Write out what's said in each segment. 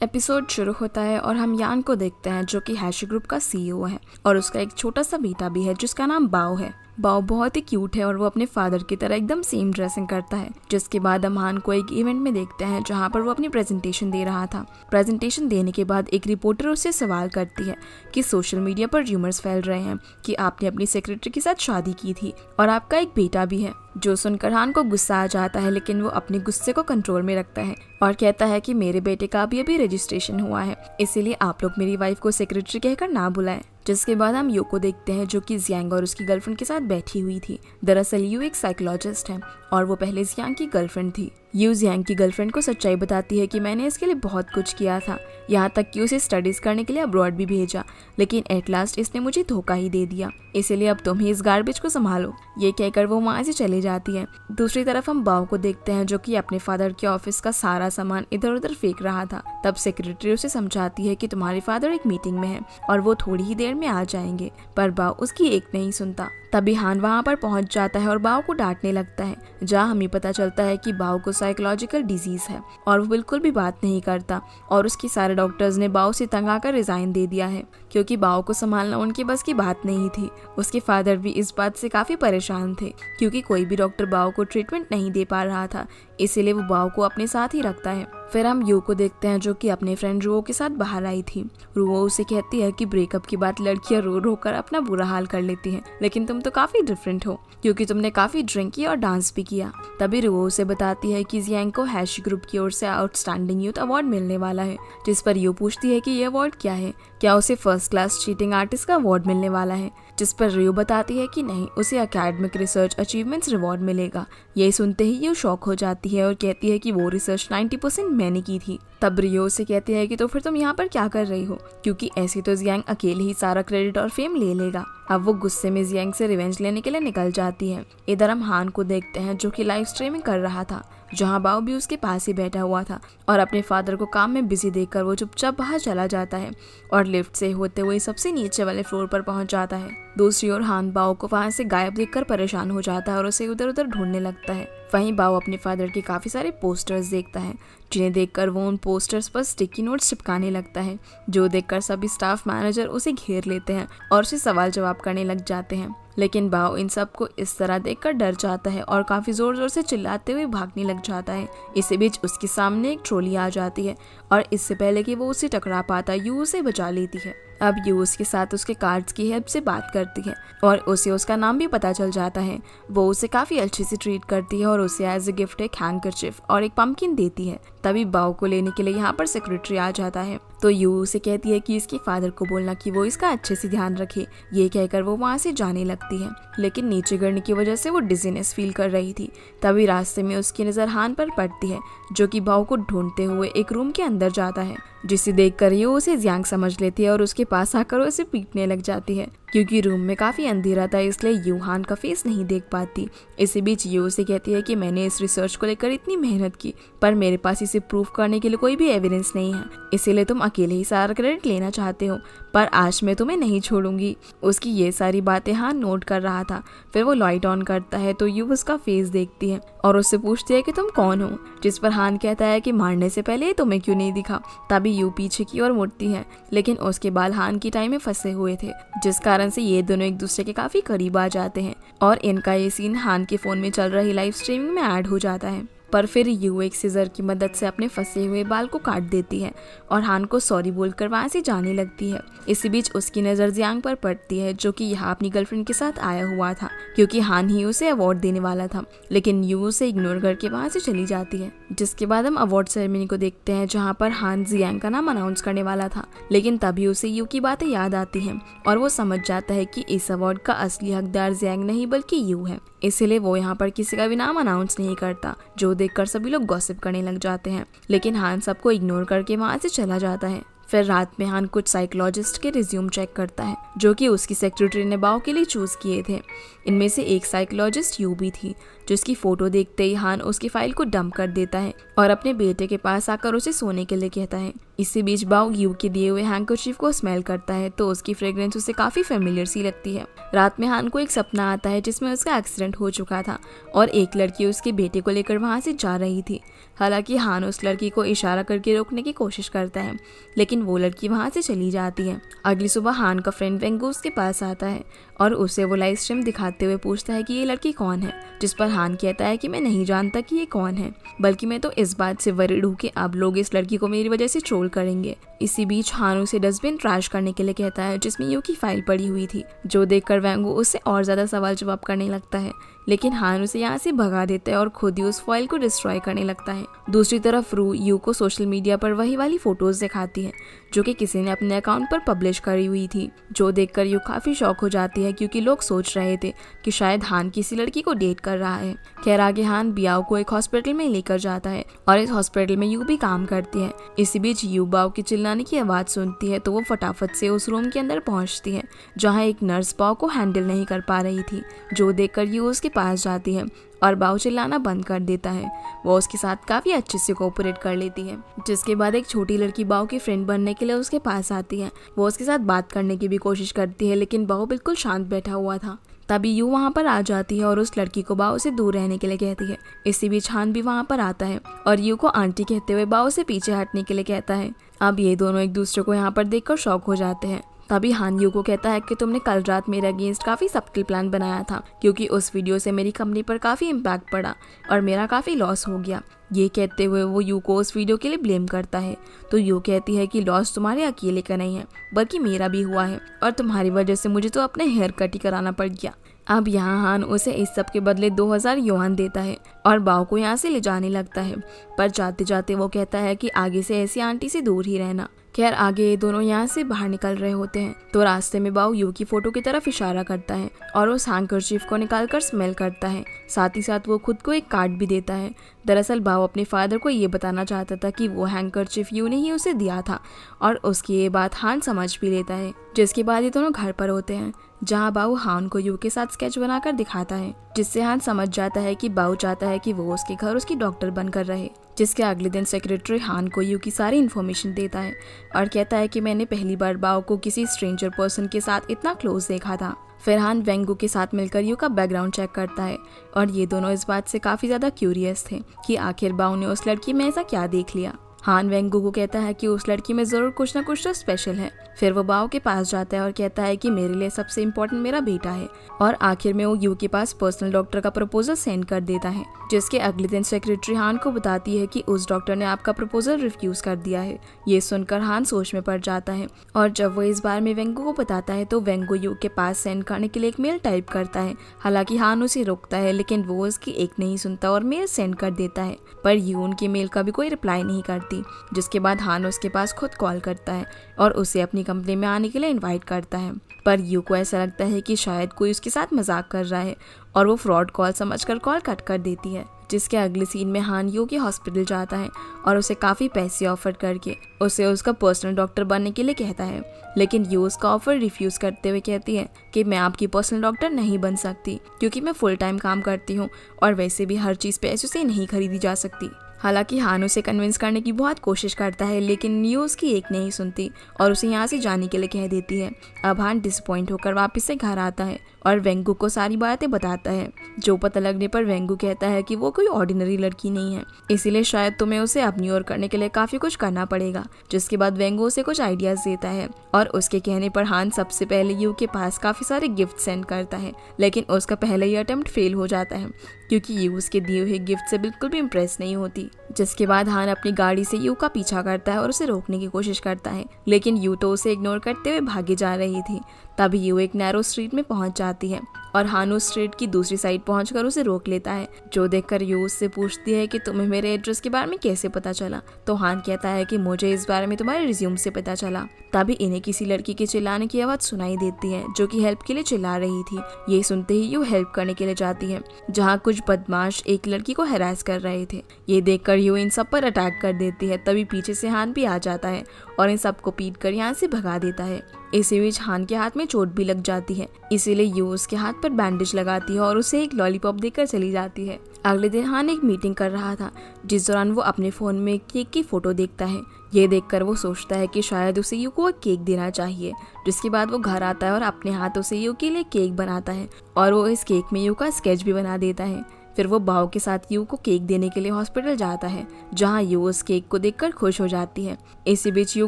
Episode शुरू होता है और हम यान को देखते हैं जो कि हैशी ग्रुप का सीईओ है और उसका एक छोटा सा बेटा भी है जिसका नाम बाओ है। बाओ बहुत ही क्यूट है और वो अपने फादर की तरह एकदम सेम ड्रेसिंग करता है। जिसके बाद हम हान को एक इवेंट में देखते हैं जहाँ पर वो अपनी प्रेजेंटेशन दे रहा था। प्रेजेंटेशन देने के बाद एक रिपोर्टर उससे सवाल करती है कि सोशल मीडिया पर र्यूमर्स फैल रहे हैं कि आपने अपनी सेक्रेटरी के साथ शादी की थी और आपका एक बेटा भी है। जो सुनकर हान को गुस्सा आ जाता है, लेकिन वो अपने गुस्से को कंट्रोल में रखता है और कहता है कि मेरे बेटे का अभी रजिस्ट्रेशन हुआ है, इसीलिए आप लोग मेरी वाइफ को सेक्रेटरी कहकर ना बुलाएं। जिसके बाद हम यू को देखते हैं जो कि जियांग और उसकी गर्लफ्रेंड के साथ बैठी हुई थी। दरअसल यू एक साइकोलॉजिस्ट है और वो पहले जियांग की गर्लफ्रेंड थी। यू जियांग की गर्लफ्रेंड को सच्चाई बताती है कि मैंने इसके लिए बहुत कुछ किया था, यहाँ तक कि उसे स्टडीज करने के लिए अब्रॉड भी भेजा, लेकिन एट लास्ट इसने मुझे धोखा ही दे दिया, इसीलिए अब तुम ही इस गार्बेज को संभालो। ये कहकर वो वहाँ से चली जाती है। दूसरी तरफ हम बाओ को देखते हैं जो कि अपने फादर के ऑफिस का सारा सामान इधर उधर फेंक रहा था। तब सेक्रेटरी उसे समझाती है कि तुम्हारे फादर एक मीटिंग में है और वो थोड़ी ही देर में आ जाएंगे, पर बाओ उसकी एक नहीं सुनता। तभी हान वहाँ पर पहुँच जाता है और बाओ को डांटने लगता है, जहाँ हमें पता चलता है कि बाओ को साइकोलॉजिकल डिजीज है और वो बिल्कुल भी बात नहीं करता और उसके सारे डॉक्टर्स ने बाओ से तंग आकर रिजाइन दे दिया है क्योंकि बाओ को संभालना उनके बस की बात नहीं थी। उसके फादर भी इस बात से काफी परेशान थे क्योंकि कोई भी डॉक्टर बाओ को ट्रीटमेंट नहीं दे पा रहा था, इसीलिए वो बाओ को अपने साथ ही रखता है। फिर हम यू को देखते हैं जो कि अपने फ्रेंड रुओ के साथ बाहर आई थी। रुओ उसे कहती है कि ब्रेकअप के बाद लड़कियां रो रो कर अपना बुरा हाल कर लेती हैं, लेकिन तुम तो काफी डिफरेंट हो क्योंकि तुमने काफी ड्रिंक की और डांस भी किया। तभी रुओ उसे बताती है कि जियांग को हैशी ग्रुप की ओर से आउटस्टैंडिंग यूथ अवार्ड मिलने वाला है। जिस पर यू पूछती है कि ये अवार्ड क्या है, क्या उसे फर्स्ट क्लास चीटिंग आर्टिस्ट का अवार्ड मिलने वाला है। जिस पर रियो बताती है कि नहीं, उसे एकेडमिक रिसर्च अचीवमेंट्स रिवॉर्ड मिलेगा। ये सुनते ही यू शॉक हो जाती है और कहती है कि वो रिसर्च 90% मैंने की थी। तब रियो उसे कहती है कि तो फिर तुम यहाँ पर क्या कर रही हो, क्योंकि ऐसे तो जियांग अकेले ही सारा क्रेडिट और फेम ले लेगा। अब वो गुस्से में जियांग से रिवेंज लेने के लिए निकल जाती है। इधर हम हान को देखते हैं जो कि लाइव स्ट्रीमिंग कर रहा था, जहाँ बाओ भी उसके पास ही बैठा हुआ था और अपने फादर को काम में बिजी देखकर वो चुपचाप बाहर चला जाता है और लिफ्ट से होते हुए सबसे नीचे वाले फ्लोर पर पहुंच जाता है। दूसरी ओर हान बाओ को वहां से गायब देखकर परेशान हो जाता है और उसे उधर उधर ढूंढने लगता है। वहीं बाओ अपने फादर के काफी सारे पोस्टर्स देखता है, जिन्हें देखकर वो उन पोस्टर्स पर स्टिकी नोट्स चिपकाने लगता है, जो देखकर सभी स्टाफ मैनेजर उसे घेर लेते हैं और उसे सवाल जवाब करने लग जाते हैं। लेकिन बाओ इन सब को इस तरह देखकर डर जाता है और काफी जोर जोर से चिल्लाते हुए भागने लग जाता है। इसी बीच उसके सामने एक ट्रॉली आ जाती है और इससे पहले कि वो उसे टकरा पाता, यू उसे बचा लेती है। अब यू उसके साथ उसके कार्ड्स की हेल्प से बात करती है और उसे उसका नाम भी पता चल जाता है। वो उसे काफी अच्छे से ट्रीट करती है और उसे एज ए गिफ्ट एक हैंकरचिफ और एक पंपकिन देती है। तभी बाओ को लेने के लिए यहाँ पर सेक्रेटरी आ जाता है, तो यू उसे कहती है कि इसके फादर को बोलना कि वो इसका अच्छे से ध्यान रखे। ये कहकर वो वहाँ से जाने लगती है, लेकिन नीचे गिरने की वजह से वो डिजीनेस फील कर रही थी। तभी रास्ते में उसकी नजर हान पर पड़ती है जो कि बाओ को ढूंढते हुए एक रूम के अंदर जाता है, जिसे देखकर ये उसे जियांग समझ लेती है और उसके पास आकर उसे पीटने लग जाती है। क्योंकि रूम में काफी अंधेरा था, इसलिए यू हान का फेस नहीं देख पाती। इसी बीच यू उसे कहती है कि मैंने इस रिसर्च को लेकर इतनी मेहनत की, पर मेरे पास इसे प्रूफ करने के लिए कोई भी एविडेंस नहीं है, इसीलिए तुम अकेले ही सारा क्रेडिट लेना चाहते हो, पर आज मैं तुम्हें नहीं छोड़ूंगी। उसकी ये सारी बातें हान नोट कर रहा था। फिर वो लाइट ऑन करता है तो यू उसका फेस देखती है और उससे पूछती है कि तुम कौन हो, जिस पर हान कहता है कि मारने से पहले तुम्हें क्यों नहीं दिखा। तभी यू पीछे की ओर मुड़ती है, लेकिन उसके बाल हान की टाइम में फंसे हुए थे, जिस कारण से ये दोनों एक दूसरे के काफी करीब आ जाते हैं और इनका ये सीन हान के फोन में चल रही लाइव स्ट्रीमिंग में ऐड हो जाता है। पर फिर यू एक सीजर की मदद से अपने फंसे हुए बाल को काट देती है और हान को सॉरी बोलकर वहां से जाने लगती है। इसी बीच उसकी नजर जियांग पर पड़ती है जो कि यहाँ अपनी गर्लफ्रेंड के साथ आया हुआ था, क्योंकि हान ही उसे अवार्ड देने वाला था, लेकिन यू उसे इग्नोर करके वहां से चली जाती है। जिसके बाद हम अवार्ड सेरेमनी को देखते हैं जहाँ पर हान जियांग का नाम अनाउंस करने वाला था, लेकिन तभी उसे यू की बातें याद आती हैं और वो समझ जाता है कि इस अवार्ड का असली हकदार जियांग नहीं बल्कि यू है, इसीलिए वो यहाँ पर किसी का भी नाम अनाउंस नहीं करता, जो देखकर सभी लोग गॉसिप करने लग जाते हैं। लेकिन हान सबको इग्नोर करके वहां से चला जाता है। फिर रात में हान कुछ साइकोलॉजिस्ट के रिज्यूम चेक करता है जो कि उसकी सेक्रेटरी ने बाओ के लिए चूज किए थे। इनमें से एक साइकोलॉजिस्ट यू भी थी, जिसकी फोटो देखते ही हान उसकी फाइल को डंप कर देता है और अपने बेटे के पास आकर उसे सोने के लिए कहता है। इसी बीच बाओ यू के दिए हुए हैंकरचीफ को स्मेल करता है तो उसकी फ्रेग्रेंस उसे काफी फेमिलियर सी लगती है। रात में हान को एक सपना आता है जिसमें उसका एक्सीडेंट हो चुका था और एक लड़की उसके बेटे को लेकर वहां से जा रही थी। हालांकि हान उस लड़की को इशारा करके रोकने की कोशिश करता है लेकिन वो लड़की वहां से चली जाती है। अगली सुबह हान का फ्रेंड वेंगू उसके पास आता है और उसे वो लाइव स्ट्रीम दिखाते हुए पूछता है कि ये लड़की कौन है, जिस पर हान कहता है कि मैं नहीं जानता कि ये कौन है, बल्कि मैं तो इस बात से वरीड हूँ कि आप लोग इस लड़की को मेरी वजह से ट्रोल करेंगे। इसी बीच हान उसे डस्टबिन ट्रैश करने के लिए कहता है जिसमें यू की फाइल पड़ी हुई थी, जो देखकर वेंगू उससे और ज्यादा सवाल जवाब करने लगता है लेकिन हान उसे यहाँ से भगा देता है और खुद ही उस फाइल को डिस्ट्रॉय करने लगता है। दूसरी तरफ रू यू को सोशल मीडिया पर वही वाली फोटोज दिखाती है जो कि किसी ने अपने अकाउंट पर पब्लिश करी हुई थी, जो देखकर यू काफी शॉक हो जाती है क्योंकि लोग सोच रहे थे कि शायद हान किसी लड़की को डेट कर रहा है। खैर आगे हान बियाओ को एक हॉस्पिटल में लेकर जाता है और इस हॉस्पिटल में यू भी काम करती है। इसी बीच यू बाओ के चिल्लाने की आवाज सुनती है तो वो फटाफट से उस रूम के अंदर पहुंचती है जहाँ एक नर्स बाओ को हैंडल नहीं कर पा रही थी, जो देखकर यू उसके पास जाती है और बाओ चिल्लाना बंद कर देता है। वो उसके साथ काफी अच्छे से कोऑपरेट कर लेती है, जिसके बाद एक छोटी लड़की बाओ की फ्रेंड बनने के लिए उसके पास आती है। वो उसके साथ बात करने की भी कोशिश करती है लेकिन बाओ बिल्कुल शांत बैठा हुआ था। तभी यू वहाँ पर आ जाती है और उस लड़की को बाओ से दूर रहने के लिए कहती है। इसी बीच हान भी वहाँ पर आता है और यू को आंटी कहते हुए बाओ से पीछे हटने के लिए कहता है। अब ये दोनों एक दूसरे को यहाँ पर देखकर शॉक हो जाते हैं। तभी हान यू को कहता है कि तुमने कल रात मेरे अगेंस्ट काफी सब्टिल प्लान बनाया था क्योंकि उस वीडियो से मेरी कंपनी पर काफी इम्पैक्ट पड़ा और मेरा काफी लॉस हो गया। ये कहते हुए वो यू को उस वीडियो के लिए ब्लेम करता है तो यू कहती है कि लॉस तुम्हारे अकेले का नहीं है बल्कि मेरा भी हुआ है और तुम्हारी वजह से मुझे तो अपने हेयर कट ही कराना पड़ गया। अब यहाँ हान उसे इस सब के बदले 2000 युआन देता है और बाओ को यहाँ से ले जाने लगता है, पर जाते जाते वो कहता है कि आगे से ऐसी आंटी से दूर ही रहना। खैर आगे ये दोनों यहाँ से बाहर निकल रहे होते हैं तो रास्ते में बाओ यू की फोटो की तरफ इशारा करता है और उस हैंकरचीफ को निकालकर स्मेल करता है। साथ ही साथ वो खुद को एक कार्ड भी देता है। दरअसल बाओ अपने फादर को ये बताना चाहता था कि वो हैंकरचीफ यू ने ही उसे दिया था और उसकी ये बात हान समझ भी लेता है। जिसके बाद ये दोनों घर पर होते हैं जहाँ बाओ हान को यू के साथ स्केच बनाकर दिखाता है, जिससे हान समझ जाता है कि बाओ चाहता है कि वो उसके घर उसकी डॉक्टर बनकर रहे। जिसके अगले दिन सेक्रेटरी हान को यू की सारी इन्फॉर्मेशन देता है और कहता है कि मैंने पहली बार बाओ को किसी स्ट्रेंजर पर्सन के साथ इतना क्लोज देखा था। फिर हान वेंगू के साथ मिलकर यू का बैकग्राउंड चेक करता है और ये दोनों इस बात से काफी ज्यादा क्यूरियस थे कि आखिर बाओ ने उस लड़की में ऐसा क्या देख लिया। हान वेंगू को कहता है कि उस लड़की में जरूर कुछ ना कुछ तो स्पेशल है। फिर वो बाओ के पास जाता है और कहता है कि मेरे लिए सबसे इम्पोर्टेंट मेरा बेटा है और आखिर में वो यू के पास पर्सनल डॉक्टर का प्रपोजल सेंड कर देता है। जिसके अगले दिन सेक्रेटरी हान को बताती है कि उस डॉक्टर ने आपका प्रपोजल रिफ्यूज कर दिया है। ये सुनकर हान सोच में पड़ जाता है और जब वो इस बारे में वेंगू को बताता है तो वेंगू यू के पास सेंड करने के लिए एक मेल टाइप करता है। हालांकि हान उसे रोकता है लेकिन वो उसकी एक नहीं सुनता और मेल सेंड कर देता है, पर यू उनकी मेल का भी कोई रिप्लाई नहीं करती। जिसके बाद हान उसके पास खुद कॉल करता है और उसे अपनी कंपनी में आने के लिए इनवाइट करता है, पर यू को ऐसा लगता है कि शायद कोई उसके साथ मजाक कर रहा है और वो फ्रॉड कॉल समझकर कॉल कट कर देती है। जिसके अगले सीन में हान यू के हॉस्पिटल जाता है और उसे काफ़ी पैसे ऑफर करके उसे उसका पर्सनल डॉक्टर बनने के लिए कहता है, लेकिन यू उसका ऑफर रिफ्यूज़ करते हुए कहती है कि मैं आपकी पर्सनल डॉक्टर नहीं बन सकती क्योंकि मैं फुल टाइम काम करती हूँ और वैसे भी हर चीज़ पैसों से नहीं खरीदी जा सकती। हालांकि हान उसे कन्विंस करने की बहुत कोशिश करता है लेकिन यू उसकी एक नहीं सुनती और उसे यहाँ से जाने के लिए कह देती है। अब हान डिसअपॉइंट होकर वापस से घर आता है और वेंगू को सारी बातें बताता है, जो पता लगने पर वेंगू कहता है कि वो कोई ऑर्डिनरी लड़की नहीं है, इसीलिए शायद तुम्हें उसे अपनी ओर करने के लिए काफी कुछ करना पड़ेगा। जिसके बाद वेंगू उसे कुछ आइडियाज देता है और उसके कहने पर हान सबसे पहले यू के पास काफी सारे गिफ्ट सेंड करता है, लेकिन उसका पहला ही अटेम्प्ट फेल हो जाता है क्योंकि यू उसके दिए हुए गिफ्ट से बिल्कुल भी इम्प्रेस नहीं होती। जिसके बाद हान अपनी गाड़ी से यू का पीछा करता है और उसे रोकने की कोशिश करता है, लेकिन यू तो उसे इग्नोर करते हुए भागे जा रही थी। तभी यू एक नैरो स्ट्रीट में पहुंच जाती है और हान उस स्ट्रीट की दूसरी साइड पहुंचकर उसे रोक लेता है, जो देखकर यू उससे पूछती है कि तुम्हें मेरे एड्रेस के बारे में कैसे पता चला। तो हान कहता है कि मुझे इस बारे में तुम्हारे रिज्यूम से पता चला। तभी इन्हें किसी लड़की के चिल्लाने की आवाज सुनाई देती है जो कि हेल्प के लिए चिल्ला रही थी। ये सुनते ही यू हेल्प करने के लिए जाती है जहाँ कुछ बदमाश एक लड़की को हैरास कर रहे थे। ये देखकर यू इन सब पर अटैक कर देती है। तभी पीछे से हान भी आ जाता है और इन सबको पीट कर यहाँ से भगा देता है। इसी बीच हान के हाथ में चोट भी लग जाती है, इसीलिए यू उसके हाथ पर बैंडेज लगाती है और उसे एक लॉलीपॉप देकर चली जाती है। अगले दिन हान एक मीटिंग कर रहा था जिस दौरान वो अपने फोन में केक की फोटो देखता है। ये देखकर वो सोचता है कि शायद उसे यू को एक केक देना चाहिए। जिसके बाद वो घर आता है और अपने हाथों से यू के लिए केक बनाता है और वो इस केक में यू का स्केच भी बना देता है। फिर वो बाओ के साथ यू को केक देने के लिए हॉस्पिटल जाता है, जहाँ यू उस केक को देखकर खुश हो जाती है। इसी बीच यू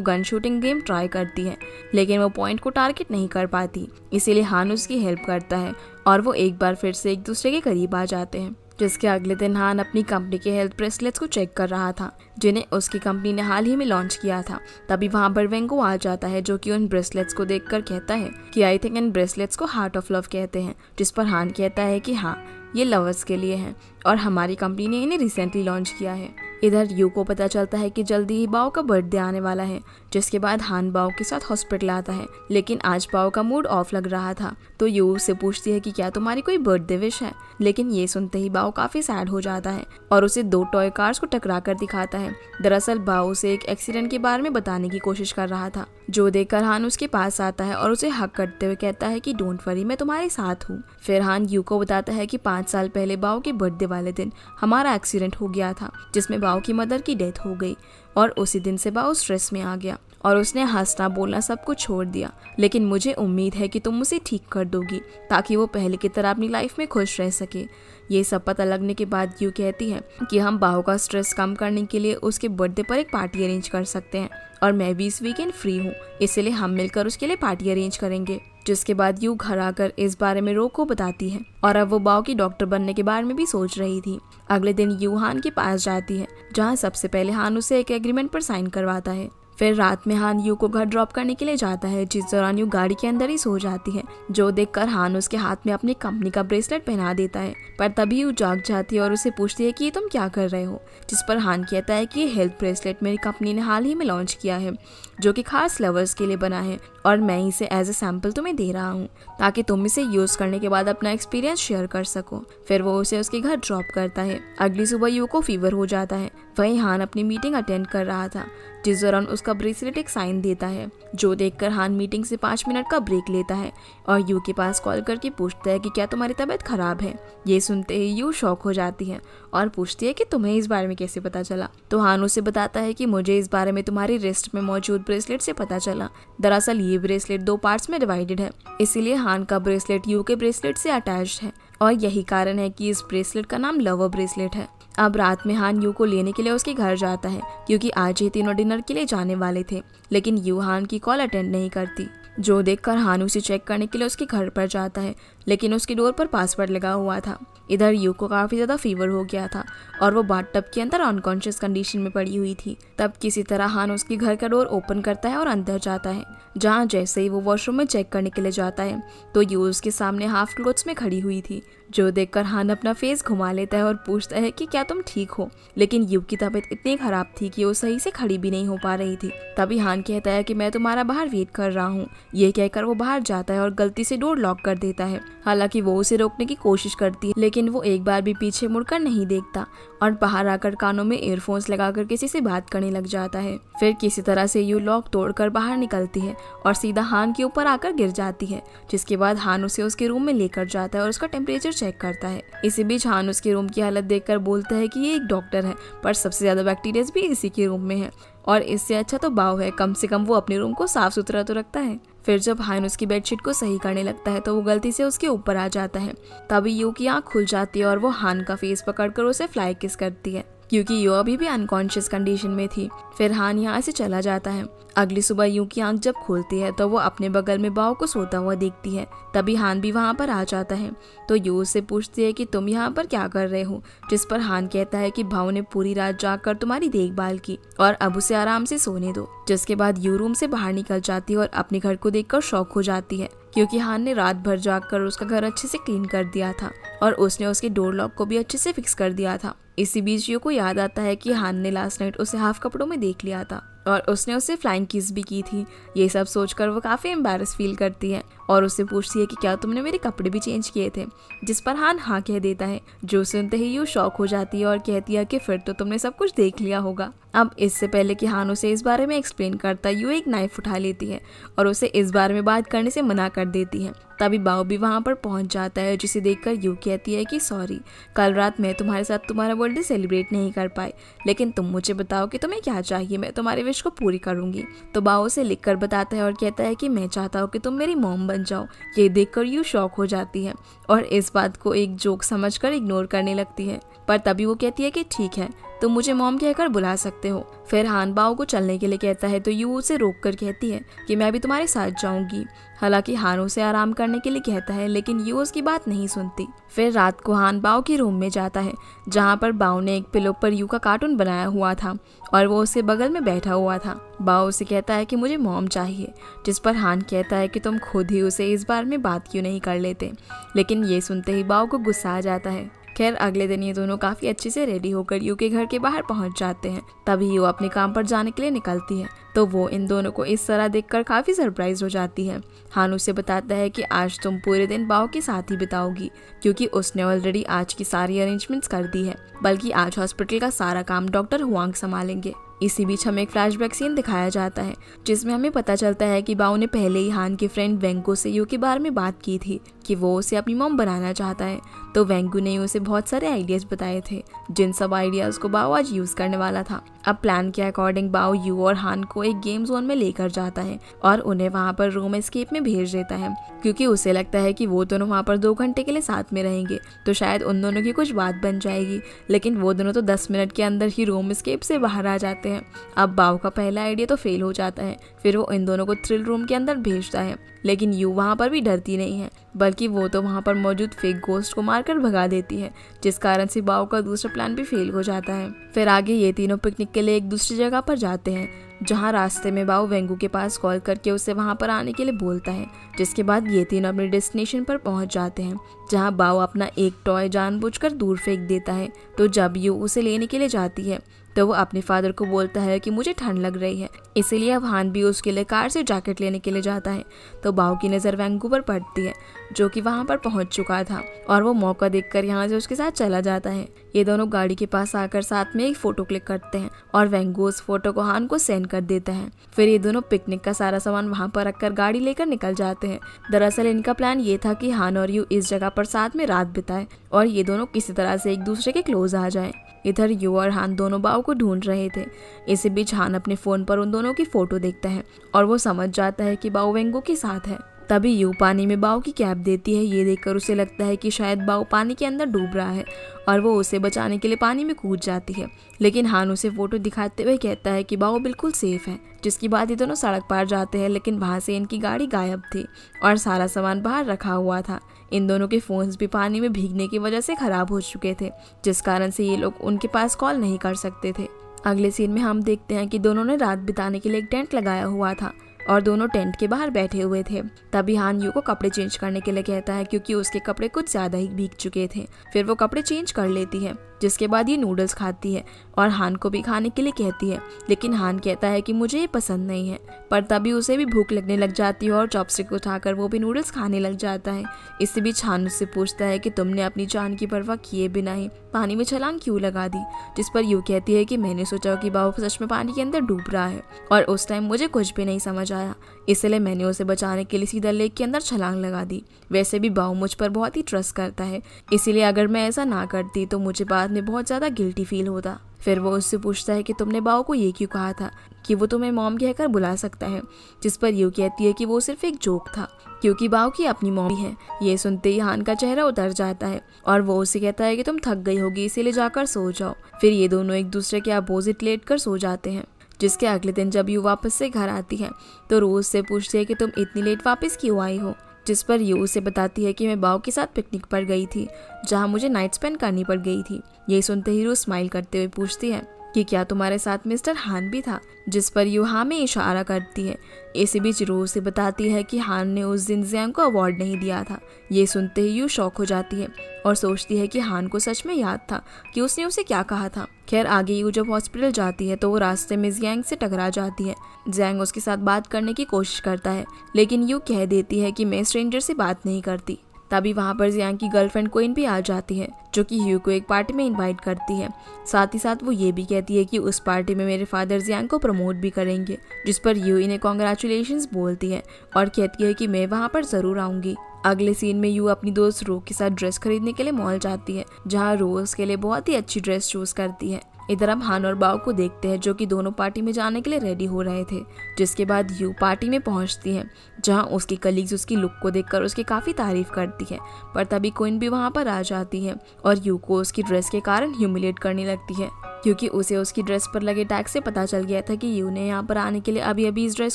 गन शूटिंग गेम ट्राई करती है, लेकिन वो पॉइंट को टारगेट नहीं कर पाती। इसीलिए हान उसकी हेल्प करता है और वो एक बार फिर से एक दूसरे के करीब आ जाते हैं। जिसके अगले दिन हान अपनी कंपनी के हेल्थ ब्रेसलेट्स को चेक कर रहा था, जिन्हें उसकी कंपनी ने हाल ही में लॉन्च किया था। तभी वहाँ पर वेंगो आ जाता है, जो कि उन ब्रेसलेट्स को देखकर कहता है कि आई थिंक इन ब्रेसलेट्स को हार्ट ऑफ लव कहते हैं। जिस पर हान कहता है कि हाँ, ये लवर्स के लिए हैं और हमारी कंपनी ने इन्हें रिसेंटली लॉन्च किया है। इधर यू को पता चलता है कि जल्दी ही बाओ का बर्थडे आने वाला है। जिसके बाद हान बाओ के साथ हॉस्पिटल आता है, लेकिन आज बाओ का मूड ऑफ लग रहा था। तो यू उससे पूछती है कि क्या तुम्हारी कोई बर्थडे विश है, लेकिन ये सुनते ही बाओ काफी सैड हो जाता है और उसे 2 टॉय कार्स को टकरा कर दिखाता है। दरअसल बाओ उसे एक एक्सीडेंट के बारे में बताने की कोशिश कर रहा था, जो देखकर हान उसके पास आता है और उसे हक करते हुए कहता है कि डोंट वरी, मैं तुम्हारे साथ हूँ। फिर हान यू को बताता है कि 5 साल पहले बाओ के बर्थडे वाले दिन हमारा एक्सीडेंट हो गया था, जिसमें बाओ की मदर की डेथ हो गई और उसी दिन से बाओ स्ट्रेस में आ गया और उसने हंसना बोलना सब कुछ छोड़ दिया। लेकिन मुझे उम्मीद है कि तुम उसे ठीक कर दोगी, ताकि वो पहले की तरह अपनी लाइफ में खुश रह सके। ये सब पता लगने के बाद यू कहती है कि हम बाओ का स्ट्रेस कम करने के लिए उसके बर्थडे पर एक पार्टी अरेंज कर सकते हैं और मैं भी इस वीकेंड फ्री हूँ, इसलिए हम मिलकर उसके लिए पार्टी अरेंज करेंगे। जिसके बाद यू घर आकर इस बारे में रो को बताती है और अब वो बाओ की डॉक्टर बनने के बारे में भी सोच रही थी। अगले दिन यू हान के पास जाती है, जहाँ सबसे पहले हान उसे एक एग्रीमेंट पर साइन करवाता है। फिर रात में हान यू को घर ड्रॉप करने के लिए जाता है, जिस दौरान यू गाड़ी के अंदर ही सो जाती है, जो देखकर हान उसके हाथ में अपनी कंपनी का ब्रेसलेट पहना देता है। पर तभी यू जाग जाती है और उसे पूछती है कि ये तुम क्या कर रहे हो। जिस पर हान कहता है कि ये हेल्थ ब्रेसलेट मेरी कंपनी ने हाल ही में लॉन्च किया है, जो कि खास लवर्स के लिए बना है और मैं इसे एज ए सैम्पल तुम्हें दे रहा हूँ, ताकि तुम इसे यूज करने के बाद अपना एक्सपीरियंस शेयर कर सको। फिर वो उसे उसके घर ड्रॉप करता है। अगली सुबह यू को फीवर हो जाता है। वहीं हान अपनी मीटिंग अटेंड कर रहा था, जिस दौरान उसका ब्रेसलेट एक साइन देता है, जो देखकर हान मीटिंग से 5 मिनट का ब्रेक लेता है और यू के पास कॉल करके पूछता है कि क्या तुम्हारी तबीयत खराब है। ये सुनते ही यू शॉक हो जाती है और पूछती है कि तुम्हें इस बारे में कैसे पता चला। तो हान उसे बताता है कि मुझे इस बारे में तुम्हारी रिस्ट में मौजूद ब्रेसलेट से पता चला। दरअसल ये ब्रेसलेट 2 पार्ट्स में डिवाइडेड है, इसीलिए हान का ब्रेसलेट यू के ब्रेसलेट से अटैच्ड है और यही कारण है कि इस ब्रेसलेट का नाम लवर ब्रेसलेट है। अब रात में हान यू को लेने के लिए उसके घर जाता है, क्योंकि आज ही तीनों डिनर के लिए जाने वाले थे, लेकिन यू हान की कॉल अटेंड नहीं करती, जो देखकर हान उसे चेक करने के लिए उसके घर पर जाता है, लेकिन उसकी डोर पर पासवर्ड लगा हुआ था। इधर यू को काफी ज्यादा फीवर हो गया था और वो बाथटब के अंदर अनकॉन्शियस कंडीशन में पड़ी हुई थी। तब किसी तरह हान उसके घर का डोर ओपन करता है और अंदर जाता है, जहाँ जैसे ही वो वॉशरूम में चेक करने के लिए जाता है तो यू उसके सामने हाफ क्लोथ्स में खड़ी हुई थी, जो देखकर हान अपना फेस घुमा लेता है और पूछता है कि क्या तुम ठीक हो। लेकिन यू की तबीयत इतनी खराब थी कि वो सही से खड़ी भी नहीं हो पा रही थी। तभी हान कहता है कि मैं तुम्हारा बाहर वेट कर रहा हूँ। ये कहकर वो बाहर जाता है और गलती से डोर लॉक कर देता है। हालांकि वो उसे रोकने की कोशिश करती है, लेकिन वो एक बार भी पीछे मुड़कर नहीं देखता और बाहर आकर कानों में ईयरफोन्स लगाकर किसी से बात करने लग जाता है। फिर किसी तरह से यू लॉक तोड़कर बाहर निकलती है और सीधा हान के ऊपर आकर गिर जाती है। जिसके बाद हान उसे उसके रूम में लेकर जाता है और उसका टेम्परेचर चेक करता है। इसी बीच हान उसके रूम की हालत देखकर बोलता है कि ये एक डॉक्टर है, पर सबसे ज्यादा बैक्टीरिया भी इसी के रूम में है और इससे अच्छा तो बाओ है, कम से कम वो अपने रूम को साफ सुथरा तो रखता है। फिर जब हान उसकी बेडशीट को सही करने लगता है तो वो गलती से उसके ऊपर आ जाता है। तभी यू की आंख खुल जाती है और वो हान का फेस पकड़कर उसे फ्लाई किस करती है, क्योंकि यू अभी भी अनकॉन्शियस कंडीशन में थी। फिर हान यहाँ से चला जाता है। अगली सुबह यू की आंख जब खोलती है तो वो अपने बगल में बाओ को सोता हुआ देखती है। तभी हान भी वहाँ पर आ जाता है। तो यू उससे पूछती है कि तुम यहाँ पर क्या कर रहे हो, जिस पर हान कहता है कि बाओ ने पूरी रात जागकर तुम्हारी देखभाल की और अब उसे आराम से सोने दो। जिसके बाद यू रूम से बाहर निकल जाती है और अपने घर को देखकर शॉक हो जाती है, क्योंकि हान ने रात भर जागकर उसका घर अच्छे से क्लीन कर दिया था और उसने उसके डोर लॉक को भी अच्छे से फिक्स कर दिया था। इसी बीच यू को याद आता है कि हान ने लास्ट नाइट उसे हाफ कपड़ों में देख लिया था और उसने उसे फ्लाइंग किस भी की थी। ये सब सोचकर वो काफी एम्बैरस फील करती है और उससे पूछती है कि क्या तुमने मेरे कपड़े भी चेंज किए थे, जिस पर हान हाँ कह देता है। जो सुनते ही यू शॉक हो जाती है और कहती है कि फिर तो तुमने सब कुछ देख लिया होगा। अब इससे पहले कि हान उसे इस बारे में एक्सप्लेन करता, यू एक नाइफ उठा लेती है और उसे इस बारे में बात करने से मना कर देती है। तभी बाओ भी वहाँ पर पहुँच जाता है, जिसे देखकर यू कहती है कि सॉरी, कल रात मैं तुम्हारे साथ तुम्हारा बर्थडे सेलिब्रेट नहीं कर पाई, लेकिन तुम मुझे बताओ कि तुम्हें क्या चाहिए, मैं तुम्हारी विश को पूरी करूँगी। तो बाओ उसे लिख कर बताता है और कहता है कि मैं चाहता हूँ कि तुम मेरी मॉम बन जाओ। ये देखकर यू शॉक हो जाती है और इस बात को एक जोक समझकर इग्नोर करने लगती है, पर तभी वो कहती है कि ठीक है, तुम मुझे मॉम कहकर बुला सकते हो। फिर हान बाओ को चलने के लिए कहता है तो यू उसे रोक कर कहती है कि मैं भी तुम्हारे साथ जाऊंगी। हालांकि हान उसे आराम करने के लिए कहता है, लेकिन यू उसकी बात नहीं सुनती। फिर रात को हान बाओ के रूम में जाता है, जहाँ पर बाओ ने एक पिलो पर यू का कार्टून बनाया हुआ था और वो उसके बगल में बैठा हुआ था। बाओ उसे कहता है कि मुझे मॉम चाहिए, जिस पर हान कहता है कि तुम खुद ही उसे इस बारे में बात क्यों नहीं कर लेते। लेकिन ये सुनते ही बाओ को गुस्सा आ जाता है। खैर अगले दिन ये दोनों काफी अच्छे से रेडी होकर यू के घर के बाहर पहुंच जाते हैं। तभी यू अपने काम पर जाने के लिए निकलती है, तो वो इन दोनों को इस तरह देखकर काफी सरप्राइज हो जाती है। हान उसे बताता है कि आज तुम पूरे दिन बाओ के साथ ही बिताओगी, क्योंकि उसने ऑलरेडी आज की सारी अरेंजमेंट्स कर दी है, बल्कि आज हॉस्पिटल का सारा काम डॉक्टर हुआंग संभालेंगे। इसी बीच हमें एक फ्लैशबैक सीन दिखाया जाता है, जिसमें हमें पता चलता है कि बाओ ने पहले ही हान के फ्रेंड वेंगो से यू के बारे में बात की थी कि वो उसे अपनी मॉम बनाना चाहता है। तो वेंगू ने उसे बहुत सारे आइडियाज बताए थे, जिन सब आइडियाज को बाओ आज यूज करने वाला था। अब प्लान के अकॉर्डिंग बाओ यू और हान को एक गेम जोन में लेकर जाता है और उन्हें वहाँ पर रूम एस्केप में भेज देता है, क्योंकि उसे लगता है कि वो दोनों वहाँ पर 2 घंटे के लिए साथ में रहेंगे तो शायद उन दोनों की कुछ बात बन जाएगी। लेकिन वो दोनों तो 10 मिनट के अंदर ही रूम एस्केप से बाहर आ जाते हैं। अब बाओ का पहला आइडिया तो फेल हो जाता है। फिर वो इन दोनों को थ्रिल रूम के अंदर भेजता है, लेकिन यू वहाँ पर भी डरती नहीं है, बल्कि वो तो वहाँ पर मौजूद फेक गोस्ट को मारकर भगा देती है, जिस कारण से बाओ का दूसरा प्लान भी फेल हो जाता है। फिर आगे ये तीनों पिकनिक के लिए एक दूसरी जगह पर जाते हैं, जहाँ रास्ते में बाओ वेंगू के पास कॉल करके उसे वहाँ पर आने के लिए बोलता है। जिसके बाद ये तीनों अपने डेस्टिनेशन पर पहुँच जाते हैं, जहाँ बाओ अपना एक टॉय जानबूझकर दूर फेंक देता है। तो जब यू उसे लेने के लिए जाती है तो वो अपने फादर को बोलता है कि मुझे ठंड लग रही है, इसीलिए अब हान भी उसके लिए कार से जैकेट लेने के लिए जाता है। तो बाओ की नज़र वेंगू पर पड़ती है, जो कि वहाँ पर पहुँच चुका था, और वो मौका देखकर यहाँ से उसके साथ चला जाता है। ये दोनों गाड़ी के पास आकर साथ में एक फ़ोटो क्लिक करते हैं और वेंगू उस फोटो को हान को सेंड कर देता है। फिर ये दोनों पिकनिक का सारा सामान वहाँ पर रखकर गाड़ी लेकर निकल जाते हैं। दरअसल इनका प्लान ये था कि हान और यू इस जगह पर साथ में रात बिताए और ये दोनों किसी तरह से एक दूसरे के क्लोज आ जाएं। इधर यू और हान दोनों बाओ को ढूंढ रहे थे। इसी बीच हान अपने फ़ोन पर उन दोनों की फ़ोटो देखता है और वो समझ जाता है कि बाओ वेंगू के साथ है। तभी यू पानी में बाओ की कैप देती है। ये देखकर उसे लगता है कि शायद बाओ पानी के अंदर डूब रहा है और वो उसे बचाने के लिए पानी में कूद जाती है, लेकिन हान उसे फोटो दिखाते हुए कहता है कि बाओ बिल्कुल सेफ है। जिसके बाद ये दोनों सड़क पार जाते हैं, लेकिन वहाँ से इनकी गाड़ी गायब थी और सारा सामान बाहर रखा हुआ था। इन दोनों के फ़ोन्स भी पानी में भीगने की वजह से ख़राब हो चुके थे, जिस कारण से ये लोग उनके पास कॉल नहीं कर सकते थे। अगले सीन में हम देखते हैं कि दोनों ने रात बिताने के लिए एक टेंट लगाया हुआ था और दोनों टेंट के बाहर बैठे हुए थे। तभी हान यू को कपड़े चेंज करने के लिए कहता है, क्योंकि उसके कपड़े कुछ ज़्यादा ही भीग चुके थे। फिर वो कपड़े चेंज कर लेती है, जिसके बाद ये नूडल्स खाती है और हान को भी खाने के लिए कहती है, लेकिन हान कहता है कि मुझे ये पसंद नहीं है। पर तभी उसे भी भूख लगने लग जाती है और चॉपस्टिक उठाकर वो भी नूडल्स खाने लग जाता है। इसी बीच हान उससे पूछता है कि तुमने अपनी जान की परवाह किए बिना ही पानी में छलांग क्यों लगा दी, जिस पर यू कहती है कि मैंने सोचा कि बाओ सच में पानी के अंदर डूब रहा है और उस टाइम मुझे कुछ भी नहीं समझ आया, इसलिए मैंने उसे बचाने के लिए सीधा लेक के अंदर छलांग लगा दी। वैसे भी बाओ मुझ पर बहुत ही ट्रस्ट करता है, इसीलिए अगर मैं ऐसा ना करती तो मुझे बाद में बहुत ज़्यादा गिल्टी फील होता। फिर वो उससे पूछता है कि तुमने बाओ को ये क्यों कहा था कि वो तुम्हें मॉम कहकर बुला सकता है, जिस पर यू कहती है कि वो सिर्फ एक जोक था, क्योंकि बाओ की अपनी मॉम है। ये सुनते ही हान का चेहरा उतर जाता है और वो उसे कहता है कि तुम थक गई होगी, इसीलिए जाकर सो जाओ। फिर ये दोनों एक दूसरे के अपोजिट लेट कर सो जाते हैं। जिसके अगले दिन जब यू वापस से घर आती है तो रोज से पूछती है कि तुम इतनी लेट वापस क्यों आई हो, जिस पर यू उसे बताती है कि मैं बाओ के साथ पिकनिक पर गई थी, जहां मुझे नाइट स्पेंड करनी पड़ गई थी। ये सुनते ही रोज स्माइल करते हुए पूछती है कि क्या तुम्हारे साथ मिस्टर हान भी था, जिस पर यू हाँ में इशारा करती है। इसी बीच रोज से बताती है कि हान ने उस दिन जियांग को अवार्ड नहीं दिया था। ये सुनते ही यू शॉक हो जाती है और सोचती है कि हान को सच में याद था कि उसने उसे क्या कहा था। खैर आगे यू जब हॉस्पिटल जाती है तो वो रास्ते में जियांग से टकरा जाती है। जियांग उसके साथ बात करने की कोशिश करता है, लेकिन यू कह देती है कि मैं स्ट्रेंजर से बात नहीं करती। तभी वहाँ पर जियांग की गर्लफ्रेंड क्वीन भी आ जाती है, जो कि यू को एक पार्टी में इनवाइट करती है। साथ ही साथ वो ये भी कहती है कि उस पार्टी में मेरे फादर जियांग को प्रमोट भी करेंगे, जिस पर यू इन्हें कॉन्ग्रेचुलेशंस बोलती है और कहती है कि मैं वहाँ पर जरूर आऊंगी। अगले सीन में यू अपनी दोस्त रो के साथ ड्रेस खरीदने के लिए मॉल जाती है, जहाँ रो उसके लिए बहुत ही अच्छी ड्रेस चूज करती है। इधर हम हान और बाओ को देखते हैं, जो कि दोनों पार्टी में जाने के लिए रेडी हो रहे थे। जिसके बाद यू पार्टी में पहुंचती है, जहां उसकी कलीग्स उसकी लुक को देखकर उसकी काफ़ी तारीफ करती है। पर तभी क्वीन भी वहां पर आ जाती है और यू को उसकी ड्रेस के कारण ह्यूमिलेट करने लगती है, क्योंकि उसे उसकी ड्रेस पर लगे टैग से पता चल गया था कि यू ने यहाँ पर आने के लिए अभी अभी इस ड्रेस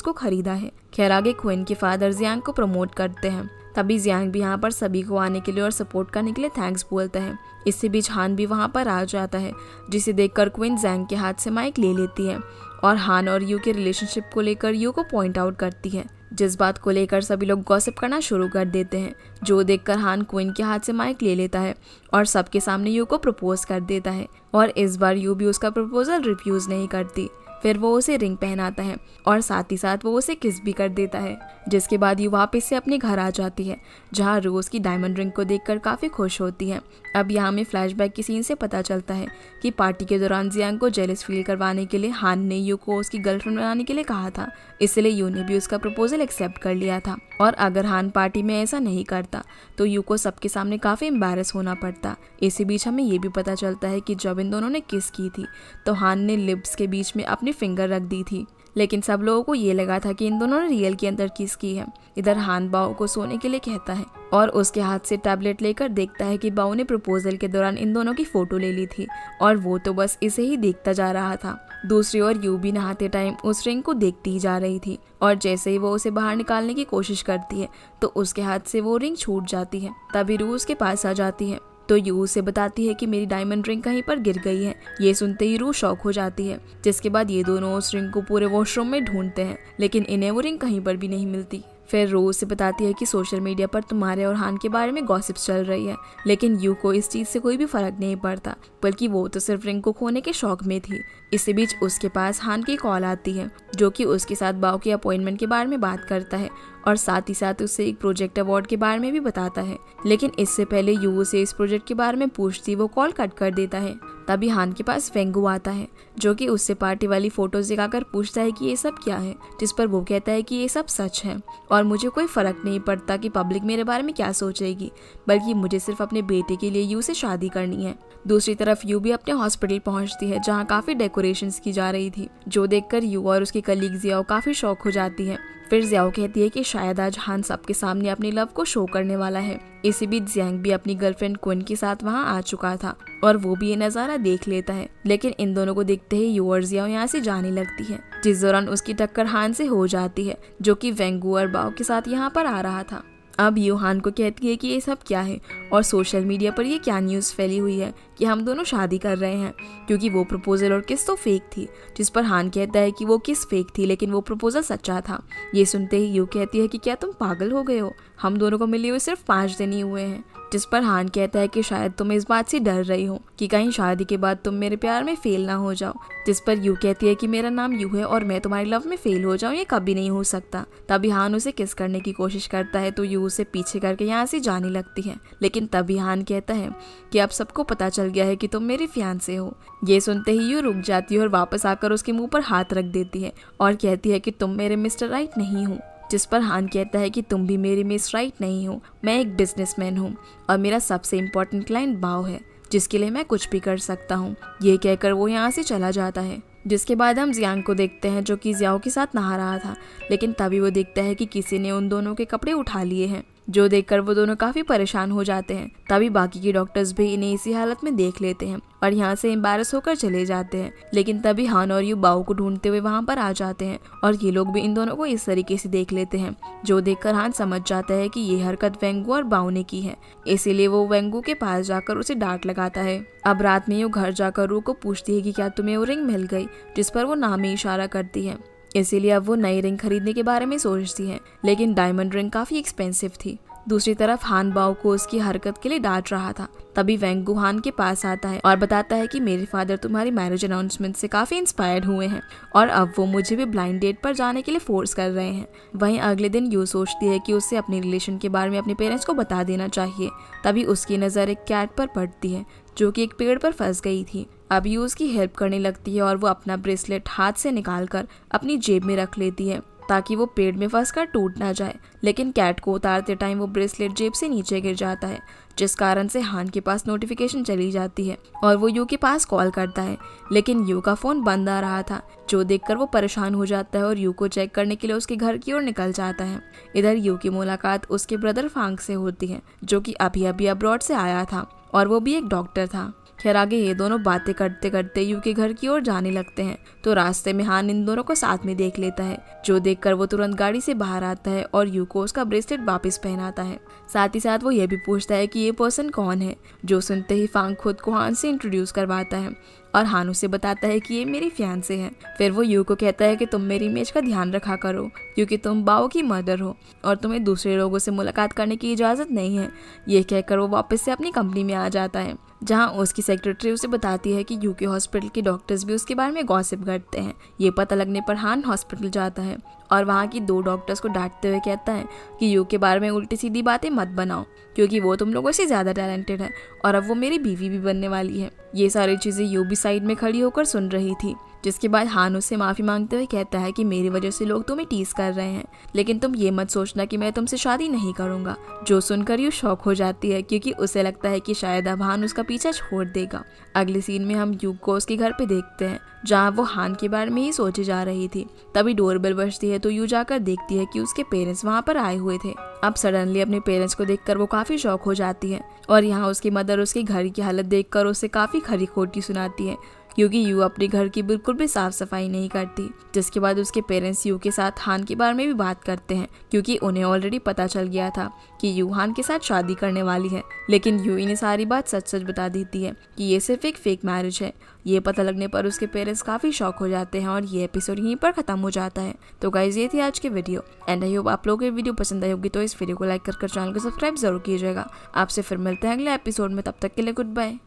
को खरीदा है। खैर आगे क्वीन के फादर जियांग को प्रमोट करते हैं। तभी जियांग भी यहाँ पर सभी को आने के लिए और सपोर्ट करने के लिए थैंक्स बोलता है। इससे बीच हान भी वहाँ पर आ जाता है, जिसे देखकर क्वीन जियांग के हाथ से माइक ले लेती है और हान और यू के रिलेशनशिप को लेकर यू को पॉइंट आउट करती है, जिस बात को लेकर सभी लोग गॉसिप करना शुरू कर देते हैं। जो देखकर हान क्वीन के हाथ से माइक ले लेता है और सबके सामने यू को प्रपोज कर देता है और इस बार यू भी उसका प्रपोजल रिफ्यूज नहीं करती। फिर वो उसे रिंग पहनाता है और साथ ही साथ वो उसे किस भी कर देता है, जिसके बाद यू वापस से अपने घर आ जाती है, जहाँ रोज की डायमंड रिंग को देखकर काफ़ी खुश होती है। अब यहाँ हमें फ्लैशबैक की सीन से पता चलता है कि पार्टी के दौरान जियांग को जेलस फील करवाने के लिए हान ने यू को उसकी गर्लफ्रेंड बनाने के लिए कहा था, इसलिए यू ने भी उसका प्रपोजल एक्सेप्ट कर लिया था। और अगर हान पार्टी में ऐसा नहीं करता तो यू को सबके सामने काफ़ी एम्बैरस होना पड़ता। इसी बीच हमें ये भी पता चलता है कि जब इन दोनों ने किस की थी तो हान ने लिप्स के बीच में अपनी फिंगर रख दी थी, लेकिन सब लोगों को ये लगा था कि इन दोनों ने रियल के अंदर किस की है। इधर हान बाओ को सोने के लिए कहता है और उसके हाथ से टैबलेट लेकर देखता है कि बाओ ने प्रपोजल के दौरान इन दोनों की फोटो ले ली थी और वो तो बस इसे ही देखता जा रहा था। दूसरी ओर यू भी नहाते टाइम उस रिंग को देखती ही जा रही थी और जैसे ही वो उसे बाहर निकालने की कोशिश करती है तो उसके हाथ से वो रिंग छूट जाती है। तभी रू उसके पास आ जाती है तो यू उसे बताती है कि मेरी डायमंड रिंग कहीं पर गिर गई है। ये सुनते ही रू शॉक हो जाती है, जिसके बाद ये दोनों उस रिंग को पूरे वॉशरूम में ढूंढते हैं, लेकिन इन्हें वो रिंग कहीं पर भी नहीं मिलती। फिर रू उसे बताती है कि सोशल मीडिया पर तुम्हारे और हान के बारे में गॉसिप्स चल रही है, लेकिन यू को इस चीज़ से कोई भी फर्क नहीं पड़ता, बल्कि वो तो सिर्फ रिंग को खोने के शौक में थी। इसी बीच उसके पास हान की कॉल आती है, जो कि उसके साथ बाओ के अपॉइंटमेंट के बारे में बात करता है और साथ ही साथ उससे एक प्रोजेक्ट अवार्ड के बारे में भी बताता है। लेकिन इससे पहले यू उसे इस प्रोजेक्ट के बारे में पूछती वो कॉल कट कर देता है। तभी हान के पास वेंगू आता है, जो कि उससे पार्टी वाली फोटोज दिखाकर पूछता है कि ये सब क्या है, जिस पर वो कहता है कि ये सब सच है और मुझे कोई फर्क नहीं पड़ता कि पब्लिक मेरे बारे में क्या सोचेगी, बल्कि मुझे सिर्फ अपने बेटे के लिए यू से शादी करनी है। दूसरी तरफ यू भी अपने हॉस्पिटल पहुंचती है, जहां काफी डेकोरेशंस की जा रही थी, जो देखकर यू और उसकी कलीग जियाओ काफी शॉक हो जाती है। फिर जियाओ कहती है कि शायद आज हान सबके सामने अपनी लव को शो करने वाला है। इसी बीच जियांग भी अपनी गर्लफ्रेंड क्वीन के साथ वहां आ चुका था और वो भी ये नजारा देख लेता है, लेकिन इन दोनों को देखते ही यू और जियाओ यहाँ से जाने लगती है, जिस दौरान उसकी टक्कर हान से हो जाती है, जो कि वेंगू और बाओ के साथ यहाँ पर आ रहा था। अब यू हान को कहती है कि ये सब क्या है और सोशल मीडिया पर ये क्या न्यूज़ फैली हुई है कि हम दोनों शादी कर रहे हैं, क्योंकि वो प्रपोजल और किस तो फेक थी, जिस पर हान कहता है कि वो किस फेक थी लेकिन वो प्रपोजल सच्चा था। ये सुनते ही यू कहती है कि क्या तुम पागल हो गए हो, हम दोनों को मिले हुए सिर्फ 5 दिन ही हुए हैं, जिस पर हान कहता है कि शायद तुम इस बात से डर रही हो कि कहीं शादी के बाद तुम मेरे प्यार में फेल ना हो जाओ, जिस पर यू कहती है कि मेरा नाम यू है और मैं तुम्हारी लव में फेल हो जाऊं ये कभी नहीं हो सकता। तभी हान उसे किस करने की कोशिश करता है तो यू उसे पीछे करके यहाँ से जाने लगती है, लेकिन तभी हान कहता है कि अब सबको पता चल गया है कि तुम मेरी फियांसे हो। ये सुनते ही यू रुक जाती है और वापस आकर उसके मुंह पर हाथ रख देती है और कहती है कि तुम मेरे मिस्टर राइट नहीं हो, जिस पर हान कहता है कि तुम भी मेरी मिस राइट नहीं हो, मैं एक बिजनेसमैन हूँ और मेरा सबसे इम्पोर्टेंट क्लाइंट बाओ है, जिसके लिए मैं कुछ भी कर सकता हूँ। ये कहकर वो यहाँ से चला जाता है। जिसके बाद हम जियांग को देखते हैं, जो कि जियाओ के साथ नहा रहा था, लेकिन तभी वो देखता है कि किसी ने उन दोनों के कपड़े उठा लिए हैं, जो देखकर वो दोनों काफी परेशान हो जाते हैं। तभी बाकी के डॉक्टर्स भी इन्हें इसी हालत में देख लेते हैं और यहाँ से एम्बैरस होकर चले जाते हैं। लेकिन तभी हान और यू बाओ को ढूंढते हुए वहाँ पर आ जाते हैं और ये लोग भी इन दोनों को इस तरीके से देख लेते हैं, जो देखकर हान समझ जाता है कि ये हरकत वेंगू और बाओ ने की है, इसीलिए वो वेंगू के पास जाकर उसे डांट लगाता है। अब रात में यू घर जाकर रू को पूछती है कि क्या तुम्हें वो रिंग मिल गई, जिस पर वो नाम में इशारा करती है, इसीलिए अब वो नई रिंग खरीदने के बारे में सोचती है, लेकिन डायमंड रिंग काफी एक्सपेंसिव थी, दूसरी तरफ हान बाओ को उसकी हरकत के लिए डांट रहा था। तभी वेंगू हान के पास आता है और बताता है कि मेरे फादर तुम्हारी मैरिज अनाउंसमेंट से काफी इंस्पायर्ड हुए हैं और अब वो मुझे भी ब्लाइंड डेट पर जाने के लिए फोर्स कर रहे हैं। वहीं अगले दिन यू सोचती है कि उसे अपने रिलेशन के बारे में अपने पेरेंट्स को बता देना चाहिए। तभी उसकी नजर एक कैट पर पड़ती है जो कि एक पेड़ पर फंस गई थी। अब यू उसकी हेल्प करने लगती है और वो अपना ब्रेसलेट हाथ से निकालकर अपनी जेब में रख लेती है ताकि वो पेड़ में फंसकर टूट ना जाए। लेकिन कैट को उतारते टाइम वो ब्रेसलेट जेब से नीचे गिर जाता है, जिस कारण से हान के पास नोटिफिकेशन चली जाती है और वो यू के पास कॉल करता है। लेकिन यू का फोन बंद आ रहा था, जो देखकर वो परेशान हो जाता है और यू को चेक करने के लिए उसके घर की ओर निकल जाता है। इधर यू की मुलाकात उसके ब्रदर फांग से होती है, जो कि अभी अभी अब्रॉड से आया था और वो भी एक डॉक्टर था। खैर आगे ये दोनों बातें करते करते यू के घर की ओर जाने लगते हैं तो रास्ते में हान इन दोनों को साथ में देख लेता है, जो देखकर वो तुरंत गाड़ी से बाहर आता है और यू को उसका ब्रेसलेट वापस पहनाता है। साथ ही साथ वो ये भी पूछता है कि ये पर्सन कौन है, जो सुनते ही फांग खुद को हान से इंट्रोड्यूस करवाता है और हान उसे बताता है कि ये मेरी फियांसे है। फिर वो यू को कहता है कि तुम मेरी इमेज का ध्यान रखा करो क्योंकि तुम बाओ की मदर हो और तुम्हें दूसरे लोगों से मुलाकात करने की इजाज़त नहीं है। ये कहकर वो वापस से अपनी कंपनी में आ जाता है, जहां उसकी सेक्रेटरी उसे बताती है कि यू के हॉस्पिटल के डॉक्टर्स भी उसके बारे में गॉसिप करते हैं। ये पता लगने पर हान हॉस्पिटल जाता है और वहाँ की 2 डॉक्टर्स को डांटते हुए कहता है कि यू के बारे में उल्टी सीधी बातें मत बनाओ क्योंकि वो तुम लोगों से ज़्यादा टैलेंटेड है और अब वो मेरी बीवी भी बनने वाली है। ये सारी चीज़ें यू भी साइड में खड़ी होकर सुन रही थी, जिसके बाद हान उससे माफ़ी मांगते हुए कहता है कि मेरी वजह से लोग तुम्हें टीज कर रहे हैं, लेकिन तुम ये मत सोचना कि मैं तुमसे शादी नहीं करूंगा। जो सुनकर यू शॉक हो जाती है क्योंकि उसे लगता है कि शायद अब हान उसका पीछा छोड़ देगा। अगले सीन में हम यू को उसके घर पे देखते हैं, जहाँ वो हान के बारे में ही सोचे जा रही थी। तभी डोरबेल बजती है तो यू जाकर देखती है कि उसके पेरेंट्स वहाँ पर आए हुए थे। अब सडनली अपने पेरेंट्स को देखकर वो काफ़ी शॉक हो जाती है और यहाँ उसकी मदर उसके घर की हालत देखकर उसे काफ़ी खरी खोटी सुनाती है क्योंकि यू अपने घर की बिल्कुल भी साफ सफाई नहीं करती। जिसके बाद उसके पेरेंट्स यू के साथ हान के बारे में भी बात करते हैं क्योंकि उन्हें ऑलरेडी पता चल गया था कि यू हान के साथ शादी करने वाली है। लेकिन यू इन्हें सारी बात सच सच बता देती है कि ये सिर्फ एक फेक मैरिज है। ये पता लगने पर उसके पेरेंट्स काफ़ी शॉक हो जाते हैं और ये एपिसोड यहीं पर ख़त्म हो जाता है। तो गाइज ये थी आज की वीडियो एंड आई होप आप लोगों को वीडियो पसंद आई होगी, तो इस वीडियो को लाइक कर चैनल को सब्सक्राइब जरूर कीजिएगा। आपसे फिर मिलते हैं अगले एपिसोड में, तब तक के लिए गुड बाय।